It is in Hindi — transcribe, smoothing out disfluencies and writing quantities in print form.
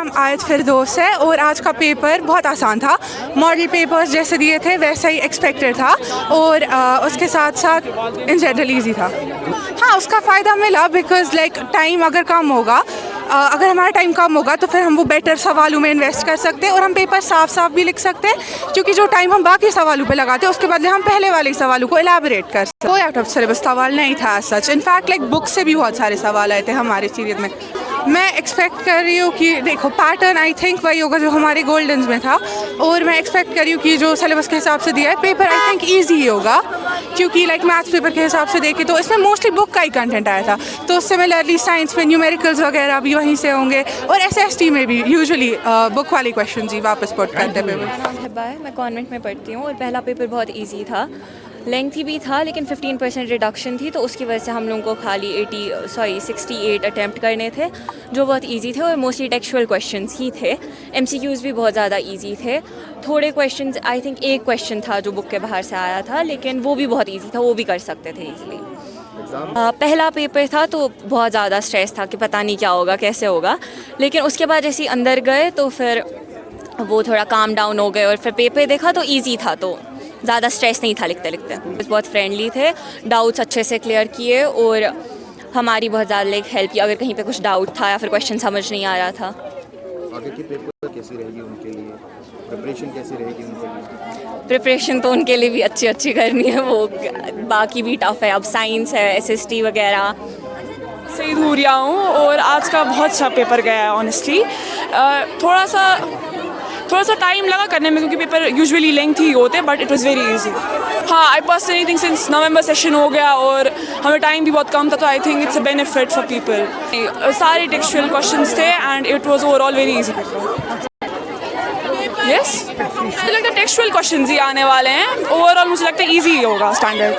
नाम आयत फिरदौस है और आज का पेपर बहुत आसान था। मॉडल पेपर्स जैसे दिए थे वैसा ही एक्सपेक्टेड था और उसके साथ साथ इन जनरल ईजी था। हाँ, उसका फ़ायदा मिला बिकॉज़ लाइक टाइम अगर कम होगा, अगर हमारा टाइम कम होगा तो फिर हम वो बेटर सवालों में इन्वेस्ट कर सकते हैं और हम पेपर साफ साफ भी लिख सकते हैं, क्योंकि जो टाइम हम बाकी सवालों पे लगाते हैं उसके बदले हम पहले वाले सवालों को एलैबोरेट कर सकते हैं। कोई आउट ऑफ सिलेबस सवाल नहीं था सच। इनफैक्ट लाइक बुक से भी बहुत सारे सवाल आए थे हमारे सीरीज में। मैं एक्सपेक्ट कर रही हूँ कि देखो पैटर्न आई थिंक वही होगा जो हमारे गोल्डन्स में था, और मैं एक्सपेक्ट कर रही हूँ कि जो सिलेबस के हिसाब से दिया है पेपर आई थिंक ईजी ही होगा, क्योंकि लाइक मैथ्स पेपर के हिसाब से देखे तो इसमें मोस्टली बुक का ही कंटेंट आया था। तो सिमिलरली साइंस में न्यूमेरिकल्स वगैरह भी वहीं से होंगे और SST में भी यूजुअली बुक वाले क्वेश्चन ही वापस पुट करते हैं पेपर। मेरा नाम हिब्बा है, मैं कॉन्वेंट में पढ़ती हूँ और पहला पेपर बहुत इजी था। लेंथी भी था लेकिन 15% रिडक्शन थी, तो उसकी वजह से हम लोगों को खाली 68 अटैम्प्ट करने थे जो बहुत इजी थे और मोस्टली टेक्सचुअल क्वेश्चंस ही थे। MCQs भी बहुत ज़्यादा इजी थे। थोड़े क्वेश्चंस आई थिंक एक क्वेश्चन था जो बुक के बाहर से आया था, लेकिन वो भी बहुत इजी था, वो भी कर सकते थे ईजिली। पहला पेपर था तो बहुत ज़्यादा स्ट्रेस था कि पता नहीं क्या होगा कैसे होगा, लेकिन उसके बाद जैसे अंदर गए तो फिर वो थोड़ा काम डाउन हो गए और फिर पेपर देखा तो ईजी था, तो ज़्यादा स्ट्रेस नहीं था लिखते लिखते। बहुत फ्रेंडली थे, डाउट्स अच्छे से क्लियर किए और हमारी बहुत ज़्यादा लाइक हेल्प की अगर कहीं पे कुछ डाउट था या फिर क्वेश्चन समझ नहीं आ रहा था। आगे की पेपर कैसी रहेगी उनके लिए, प्रिपरेशन कैसी रहेगी उनके लिए? प्रिपरेशन तो उनके लिए भी अच्छी करनी है, वो बाकी भी टफ़ है। अब साइंस है, SST वगैरह। सईद हुरिया हूँ और आज का बहुत अच्छा पेपर गया है ऑनेस्टली। थोड़ा सा टाइम लगा करने में क्योंकि पेपर यूजुअली लेंथी ही होते हैं, but it was very easy. हाँ, I personally think since November session हो गया और हमें टाइम भी बहुत कम था, तो I think it's a benefit for people. सारे टेक्सचुअल क्वेश्चंस थे and it was overall very easy paper. Yes, मुझे लगता है टेक्सचुअल क्वेश्चंस ही आने वाले हैं। ओवरऑल मुझे लगता है इजी ही होगा स्टैंडर्ड।